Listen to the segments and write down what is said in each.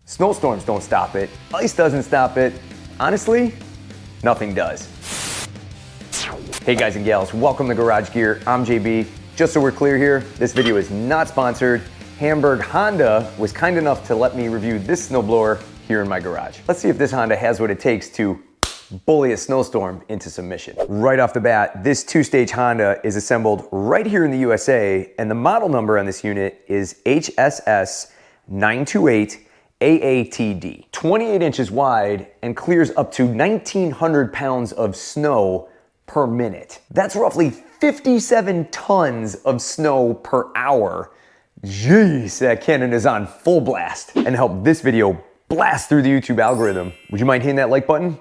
Snowstorms don't stop it. Ice doesn't stop it. Honestly, nothing does. Hey guys and gals, welcome to Garage Gear. I'm JB. Just so we're clear here, this video is not sponsored. Hamburg Honda was kind enough to let me review this snowblower here in my garage. Let's see if this Honda has what it takes to bully a snowstorm into submission. Right off the bat, this two-stage Honda is assembled right here in the USA, and the model number on this unit is HSS928A SNOWBLOWER. 28 inches wide and clears up to 1,900 pounds of snow per minute. That's roughly 57 tons of snow per hour. Jeez, that cannon is on full blast. And to help this video blast through the YouTube algorithm, would you mind hitting that like button?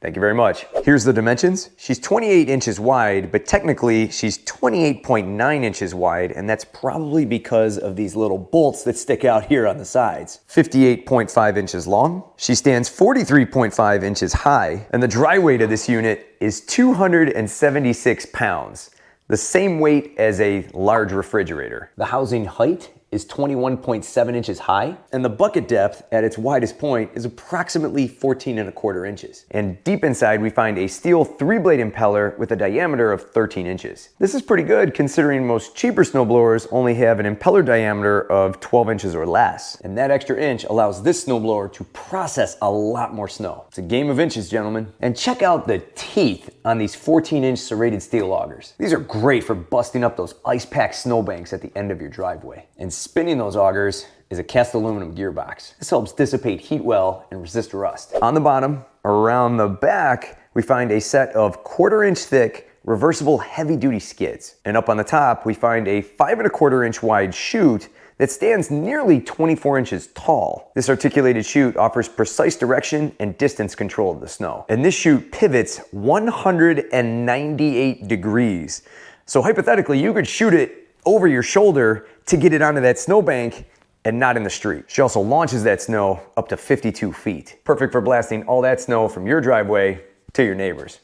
Thank you very much. Here's the dimensions. She's 28 inches wide, but technically she's 28.9 inches wide, and that's probably because of these little bolts that stick out here on the sides. 58.5 inches long. She stands 43.5 inches high, and the dry weight of this unit is 276 pounds, the same weight as a large refrigerator. The housing height is 21.7 inches high, and the bucket depth at its widest point is approximately 14.25 inches. And deep inside, we find a steel 3-blade impeller with a diameter of 13 inches. This is pretty good considering most cheaper snowblowers only have an impeller diameter of 12 inches or less. And that extra inch allows this snowblower to process a lot more snow. It's a game of inches, gentlemen. And check out the teeth on these 14-inch serrated steel augers. These are great for busting up those ice-packed snowbanks at the end of your driveway. And spinning those augers is a cast aluminum gearbox. This helps dissipate heat well and resist rust. On the bottom, around the back, we find a set of 1/4 inch thick reversible heavy duty skids. And up on the top, we find a 5.25 inch wide chute that stands nearly 24 inches tall. This articulated chute offers precise direction and distance control of the snow. And this chute pivots 198 degrees. So hypothetically, you could shoot it over your shoulder to get it onto that snowbank and not in the street. She also launches that snow up to 52 feet. Perfect for blasting all that snow from your driveway to your neighbors.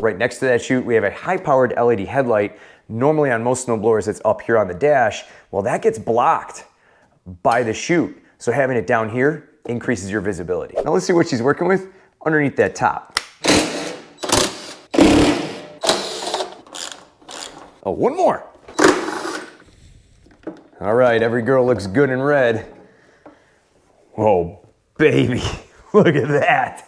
Right next to that chute, we have a high-powered LED headlight. Normally on most snowblowers, it's up here on the dash. Well, that gets blocked by the chute. So having it down here increases your visibility. Now let's see what she's working with underneath that top. Oh, one more. All right, every girl looks good in red. Whoa, baby, look at that.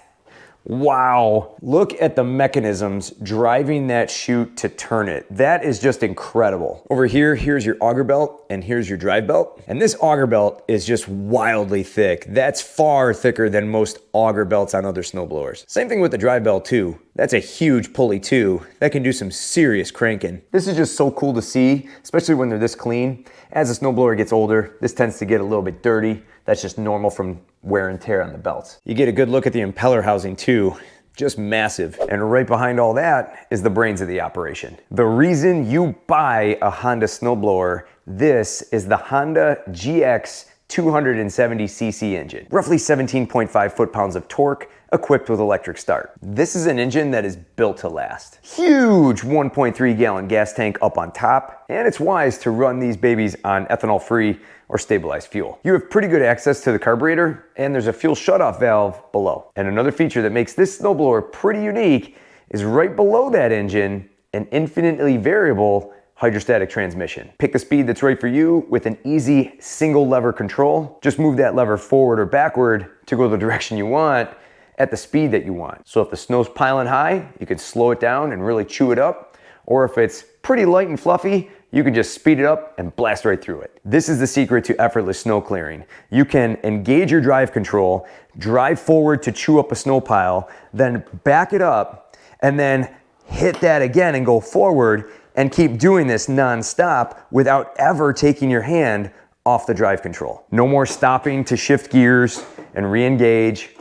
Wow. Look at the mechanisms driving that chute to turn it. That is just incredible. Over here, here's your auger belt and here's your drive belt. And this auger belt is just wildly thick. That's far thicker than most auger belts on other snowblowers. Same thing with the drive belt too. That's a huge pulley too. That can do some serious cranking. This is just so cool to see, especially when they're this clean. As a snowblower gets older, this tends to get a little bit dirty. That's just normal from wear and tear on the belts. You get a good look at the impeller housing too. Just massive. And right behind all that is the brains of the operation. The reason you buy a Honda snowblower, this is the Honda GX 270cc engine. Roughly 17.5 foot-pounds of torque, equipped with electric start. This is an engine that is built to last. Huge 1.3 gallon gas tank up on top, and it's wise to run these babies on ethanol-free or stabilized fuel. You have pretty good access to the carburetor, and there's a fuel shutoff valve below. And another feature that makes this snowblower pretty unique is right below that engine, an infinitely variable hydrostatic transmission. Pick the speed that's right for you with an easy single lever control. Just move that lever forward or backward to go the direction you want at the speed that you want. So if the snow's piling high, you can slow it down and really chew it up. Or if it's pretty light and fluffy, you can just speed it up and blast right through it. This is the secret to effortless snow clearing. You can engage your drive control, drive forward to chew up a snow pile, then back it up, and then hit that again and go forward, and keep doing this non-stop without ever taking your hand off the drive control. No more stopping to shift gears and re-engage,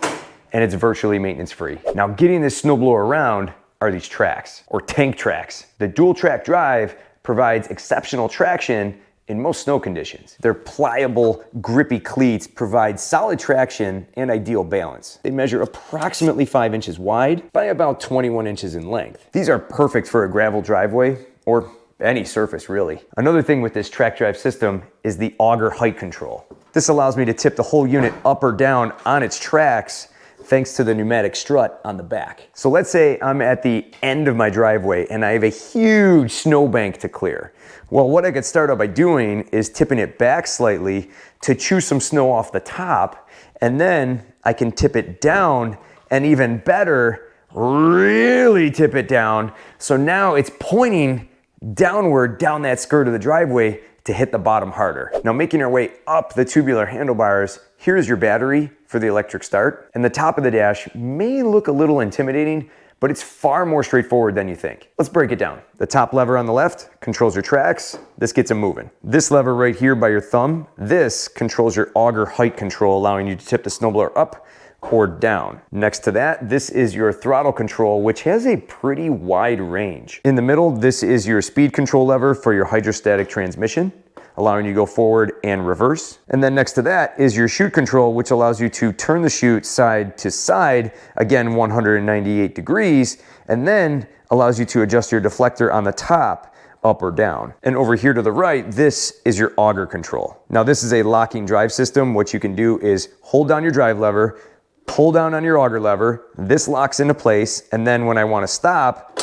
and it's virtually maintenance free. Now, getting this snowblower around are these tracks, or tank tracks. The dual track drive provides exceptional traction in most snow conditions. Their pliable, grippy cleats provide solid traction and ideal balance. They measure approximately 5 inches wide by about 21 inches in length. These are perfect for a gravel driveway or any surface really. Another thing with this track drive system is the auger height control. This allows me to tip the whole unit up or down on its tracks thanks to the pneumatic strut on the back. So let's say I'm at the end of my driveway and I have a huge snowbank to clear. Well, what I could start out by doing is tipping it back slightly to chew some snow off the top, and then I can tip it down, and even better, really tip it down. So now it's pointing downward down that skirt of the driveway to hit the bottom harder. Now, making our way up the tubular handlebars, here's your battery for the electric start. And the top of the dash may look a little intimidating, but it's far more straightforward than you think. Let's break it down. The top lever on the left controls your tracks. This gets them moving. This lever right here by your thumb, this controls your auger height control, allowing you to tip the snowblower up or down. Next to that, this is your throttle control, which has a pretty wide range. In the middle, this is your speed control lever for your hydrostatic transmission, allowing you to go forward and reverse. And then next to that is your chute control, which allows you to turn the chute side to side, again 198 degrees, and then allows you to adjust your deflector on the top up or down. And over here to the right, this is your auger control. Now this is a locking drive system. What you can do is hold down your drive lever, pull down on your auger lever, this locks into place, and then when I want to stop,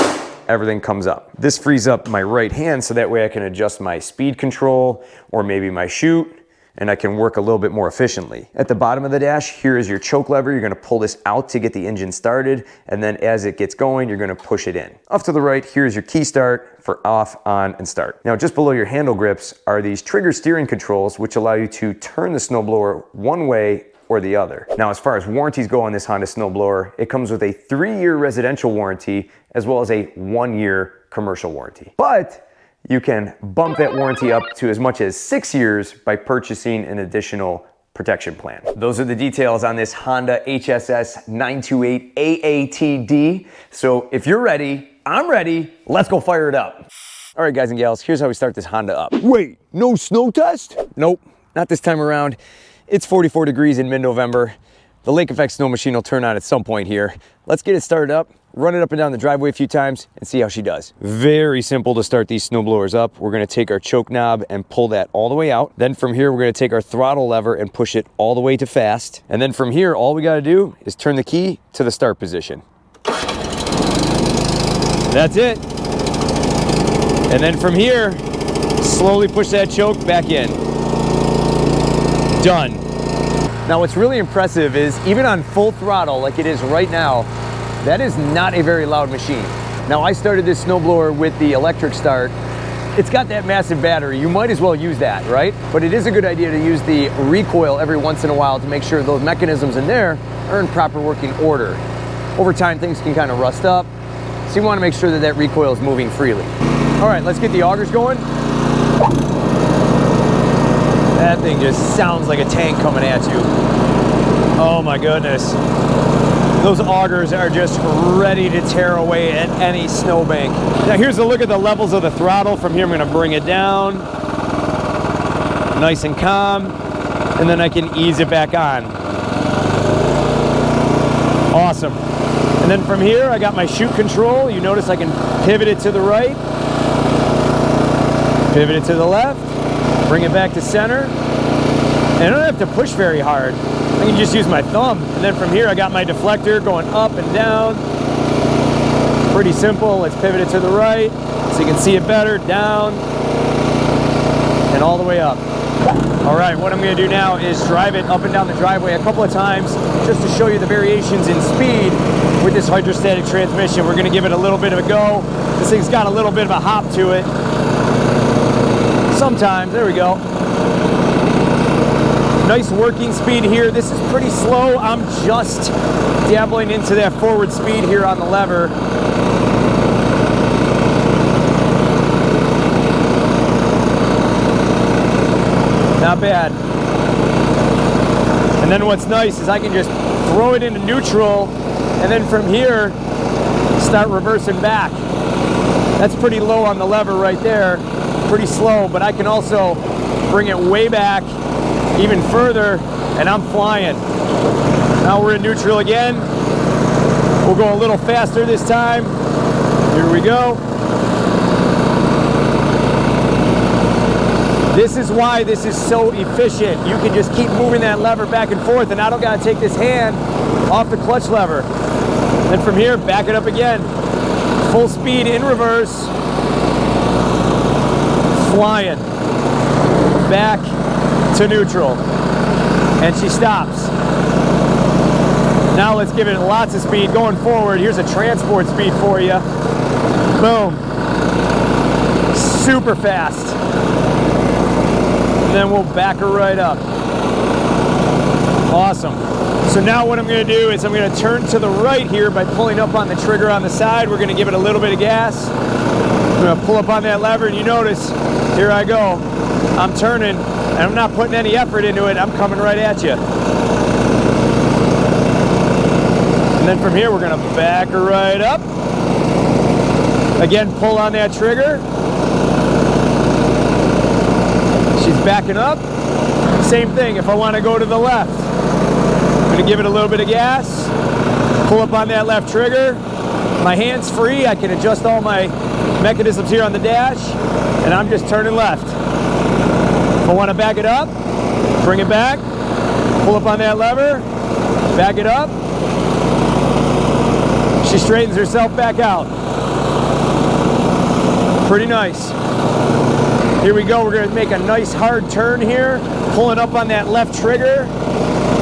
everything comes up. This frees up my right hand so that way I can adjust my speed control or maybe my chute, and I can work a little bit more efficiently. At the bottom of the dash, here is your choke lever. You're gonna pull this out to get the engine started, and then as it gets going, you're gonna push it in. Off to the right, here's your key start for off, on, and start. Now, just below your handle grips are these trigger steering controls, which allow you to turn the snowblower one way or the other. Now, as far as warranties go on this Honda snowblower, it comes with a 3-year residential warranty as well as a 1-year commercial warranty. But you can bump that warranty up to as much as 6 years by purchasing an additional protection plan. Those are the details on this Honda HSS928A ATD. So if you're ready, I'm ready, let's go fire it up. All right, guys and gals, here's how we start this Honda up. Wait, no snow test? Nope, not this time around. It's 44 degrees in mid-November. The lake effect snow machine will turn on at some point here. Let's get it started up, run it up and down the driveway a few times, and see how she does. Very simple to start these snowblowers up. We're gonna take our choke knob and pull that all the way out. Then from here, we're gonna take our throttle lever and push it all the way to fast. And then from here, all we gotta do is turn the key to the start position. That's it. And then from here, slowly push that choke back in. Done. Now what's really impressive is even on full throttle like it is right now, that is not a very loud machine. Now I started this snowblower with the electric start. It's got that massive battery, you might as well use that, right? But it is a good idea to use the recoil every once in a while to make sure those mechanisms in there are in proper working order. Over time things can kind of rust up, so you want to make sure that that recoil is moving freely. All right, let's get the augers going. That thing just sounds like a tank coming at you. Oh my goodness. Those augers are just ready to tear away at any snowbank. Now here's a look at the levels of the throttle. From here I'm gonna bring it down, nice and calm, and then I can ease it back on. Awesome. And then from here I got my chute control. You notice I can pivot it to the right, pivot it to the left, bring it back to center, and I don't have to push very hard. I can just use my thumb. And then from here I got my deflector going up and down. Pretty simple. Let's pivot it to the right so you can see it better, down, and all the way up. All right, what I'm gonna do now is drive it up and down the driveway a couple of times just to show you the variations in speed with this hydrostatic transmission. We're gonna give it a little bit of a go. This thing's got a little bit of a hop to it. Sometimes, there we go. Nice working speed here. This is pretty slow. I'm just dabbling into that forward speed here on the lever. Not bad. And then what's nice is I can just throw it into neutral and then from here start reversing back. That's pretty low on the lever right there. Pretty slow, but I can also bring it way back even further and I'm flying. Now we're in neutral again. We'll go a little faster this time. Here we go. This is why this is so efficient. You can just keep moving that lever back and forth, and I don't gotta take this hand off the clutch lever. Then from here, back it up again. Full speed in reverse. Flying. Back to neutral. And she stops. Now let's give it lots of speed going forward. Here's a transport speed for you. Boom. Super fast. And then we'll back her right up. Awesome. So now what I'm going to do is I'm going to turn to the right here by pulling up on the trigger on the side. We're going to give it a little bit of gas. I'm going to pull up on that lever, and you notice, here I go. I'm turning, and I'm not putting any effort into it. I'm coming right at you. And then from here, we're going to back her right up. Again, pull on that trigger. She's backing up. Same thing if I want to go to the left. I'm going to give it a little bit of gas. Pull up on that left trigger. My hand's free. I can adjust all my mechanisms here on the dash. And I'm just turning left. If I want to back it up, bring it back. Pull up on that lever. Back it up. She straightens herself back out. Pretty nice. Here we go. We're going to make a nice hard turn here. Pulling up on that left trigger.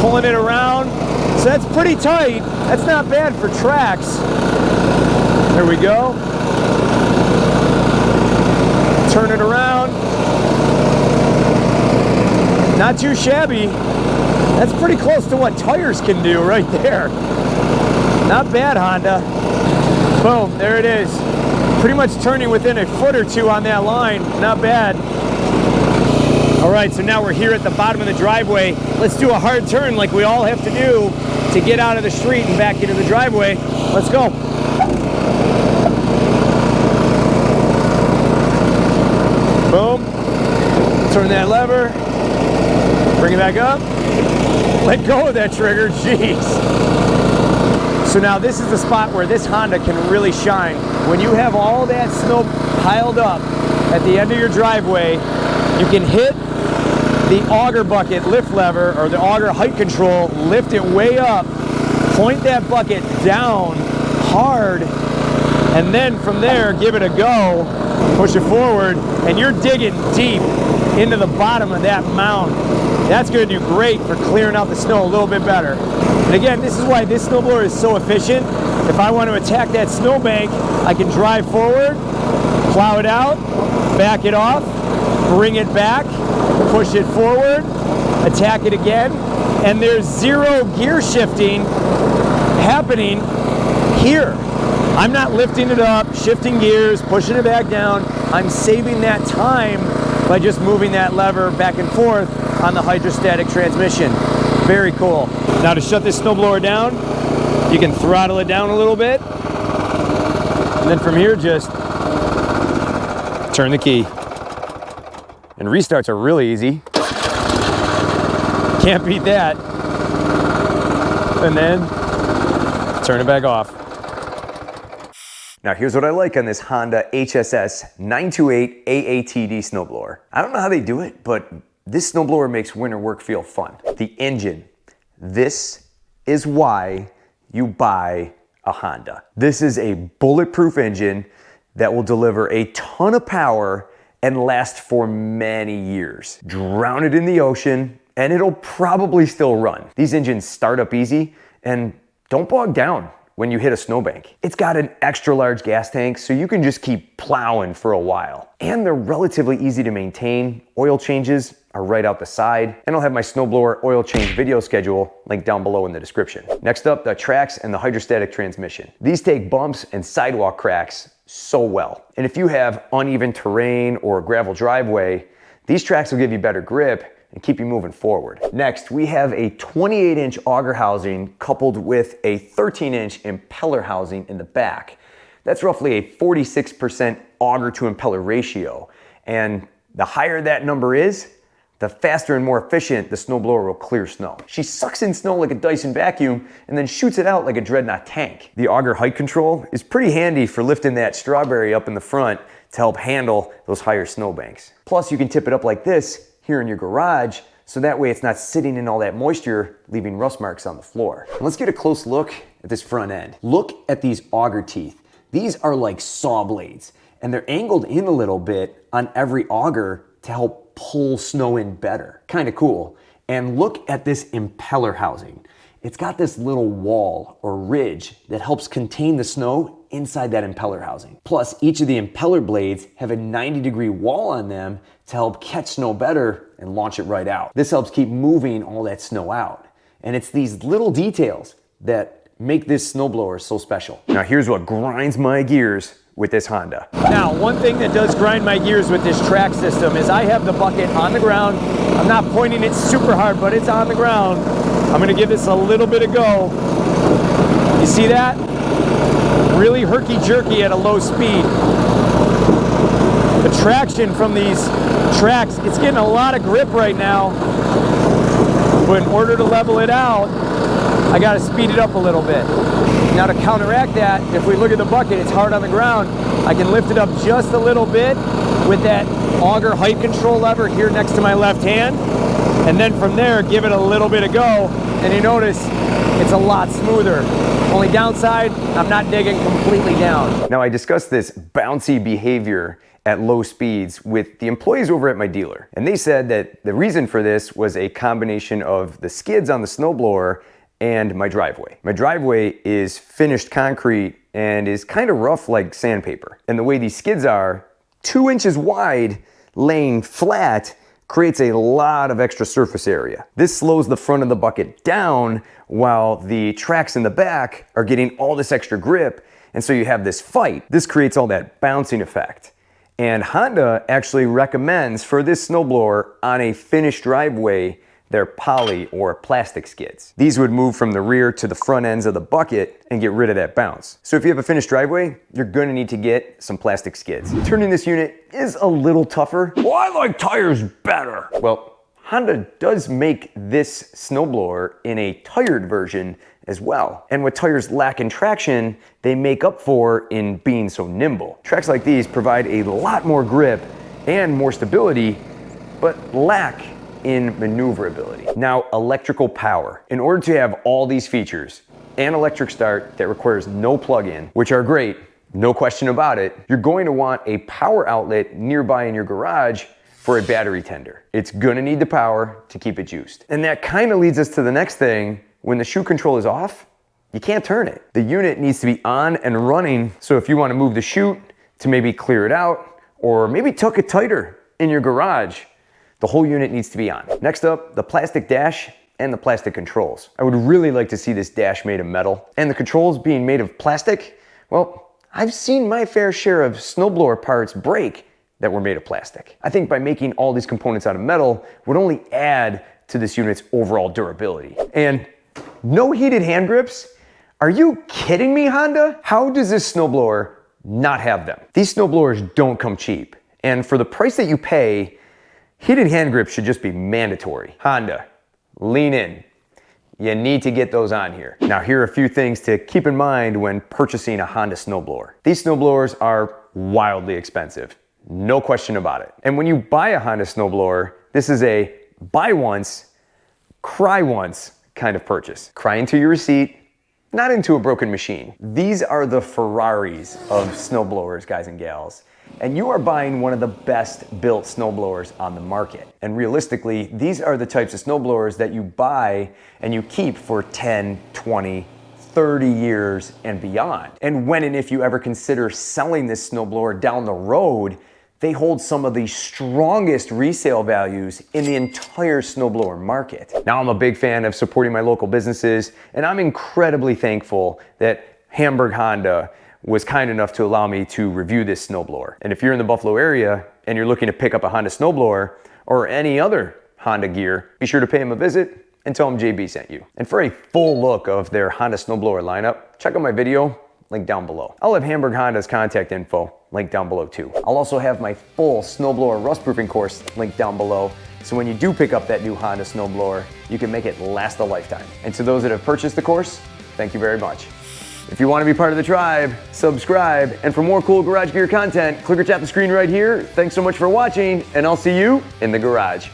Pulling it around. So that's pretty tight. That's not bad for tracks. There we go. Turn it around. Not too shabby. That's pretty close to what tires can do right there. Not bad, Honda. Boom, there it is. Pretty much turning within a foot or two on that line. Not bad. All right, so now we're here at the bottom of the driveway. Let's do a hard turn like we all have to do to get out of the street and back into the driveway. Let's go. Boom. Turn that lever. Bring it back up. Let go of that trigger. Jeez. So now this is the spot where this Honda can really shine. When you have all that snow piled up at the end of your driveway, you can hit the auger bucket lift lever or the auger height control, lift it way up, point that bucket down hard, and then from there give it a go, push it forward, and you're digging deep into the bottom of that mound. That's going to do great for clearing out the snow a little bit better. And again, this is why this snowblower is so efficient. If I want to attack that snowbank, I can drive forward, plow it out, back it off, bring it back, push it forward, attack it again, and there's zero gear shifting happening here. I'm not lifting it up, shifting gears, pushing it back down. I'm saving that time by just moving that lever back and forth on the hydrostatic transmission. Very cool. Now to shut this snowblower down, you can throttle it down a little bit. And then from here, just turn the key. And restarts are really easy. Can't beat that. And then turn it back off. Now here's what I like on this Honda HSS928A snowblower. I don't know how they do it, but this snowblower makes winter work feel fun. The engine. This is why you buy a Honda. This is a bulletproof engine that will deliver a ton of power and last for many years. Drown it in the ocean and it'll probably still run. These engines start up easy and don't bog down when you hit a snowbank. It's got an extra large gas tank so you can just keep plowing for a while. And they're relatively easy to maintain. Oil changes are right out the side. And I'll have my snowblower oil change video schedule linked down below in the description. Next up, the tracks and the hydrostatic transmission. These take bumps and sidewalk cracks so well. And if you have uneven terrain or a gravel driveway, these tracks will give you better grip and keep you moving forward. Next, we have a 28-inch auger housing coupled with a 13-inch impeller housing in the back. That's roughly a 46% auger to impeller ratio. And the higher that number is, the faster and more efficient the snowblower will clear snow. She sucks in snow like a Dyson vacuum and then shoots it out like a dreadnought tank. The auger height control is pretty handy for lifting that strawberry up in the front to help handle those higher snowbanks. Plus, you can tip it up like this here in your garage, so that way it's not sitting in all that moisture, leaving rust marks on the floor. Let's get a close look at this front end. Look at these auger teeth. These are like saw blades, and they're angled in a little bit on every auger to help pull snow in better. Kind of cool. And look at this impeller housing. It's got this little wall or ridge that helps contain the snow inside that impeller housing. Plus, each of the impeller blades have a 90-degree wall on them to help catch snow better and launch it right out. This helps keep moving all that snow out. And it's these little details that make this snowblower so special. Now here's what grinds my gears with this Honda. Now, one thing that does grind my gears with this track system is I have the bucket on the ground. I'm not pointing it super hard, but it's on the ground. I'm gonna give this a little bit of go. You see that? Really herky-jerky at a low speed. The traction from these tracks, it's getting a lot of grip right now. But in order to level it out, I gotta speed it up a little bit. Now to counteract that, if we look at the bucket, it's hard on the ground. I can lift it up just a little bit with that auger height control lever here next to my left hand. And then from there, give it a little bit of go. And you notice it's a lot smoother. Only downside, I'm not digging completely down. Now I discussed this bouncy behavior at low speeds with the employees over at my dealer. And they said that the reason for this was a combination of the skids on the snowblower and my driveway. My driveway is finished concrete and is kind of rough like sandpaper. And the way these skids are, 2 inches wide, laying flat, creates a lot of extra surface area. This slows the front of the bucket down while the tracks in the back are getting all this extra grip. And so you have this fight. This creates all that bouncing effect. And Honda actually recommends for this snowblower on a finished driveway, they're poly or plastic skids. These would move from the rear to the front ends of the bucket and get rid of that bounce. So if you have a finished driveway, you're gonna need to get some plastic skids. Turning this unit is a little tougher. Well, I like tires better. Well, Honda does make this snowblower in a tired version as well. And what tires lack in traction, they make up for in being so nimble. Tracks like these provide a lot more grip and more stability, but lack in maneuverability. Now, electrical power. In order to have all these features, and electric start that requires no plug-in, which are great, no question about it, you're going to want a power outlet nearby in your garage for a battery tender. It's gonna need the power to keep it juiced. And that kind of leads us to the next thing. When the chute control is off, you can't turn it. The unit needs to be on and running, so if you want to move the chute to maybe clear it out, or maybe tuck it tighter in your garage, the whole unit needs to be on. Next up, the plastic dash and the plastic controls. I would really like to see this dash made of metal, and the controls being made of plastic. Well, I've seen my fair share of snowblower parts break that were made of plastic. I think by making all these components out of metal would only add to this unit's overall durability. And no heated hand grips? Are you kidding me, Honda? How does this snowblower not have them? These snowblowers don't come cheap. And for the price that you pay, heated hand grips should just be mandatory. Honda, lean in. You need to get those on here. Now, here are a few things to keep in mind when purchasing a Honda snowblower. These snowblowers are wildly expensive. No question about it. And when you buy a Honda snowblower, this is a buy once, cry once kind of purchase. Cry into your receipt, not into a broken machine. These are the Ferraris of snowblowers, guys and gals. And you are buying one of the best built snowblowers on the market. And realistically, these are the types of snowblowers that you buy and you keep for 10, 20, 30 years and beyond. And when and if you ever consider selling this snowblower down the road, they hold some of the strongest resale values in the entire snowblower market. Now, I'm a big fan of supporting my local businesses, and I'm incredibly thankful that Hamburg Honda was kind enough to allow me to review this snowblower. And if you're in the Buffalo area and you're looking to pick up a Honda snowblower or any other Honda gear, be sure to pay them a visit and tell them JB sent you. And for a full look of their Honda snowblower lineup, check out my video, link down below. I'll have Hamburg Honda's contact info linked down below too. I'll also have my full snowblower rust proofing course linked down below. So when you do pick up that new Honda snowblower, you can make it last a lifetime. And to those that have purchased the course, thank you very much. If you want to be part of the tribe, subscribe, and for more cool garage gear content, click or tap the screen right here. Thanks so much for watching, and I'll see you in the garage.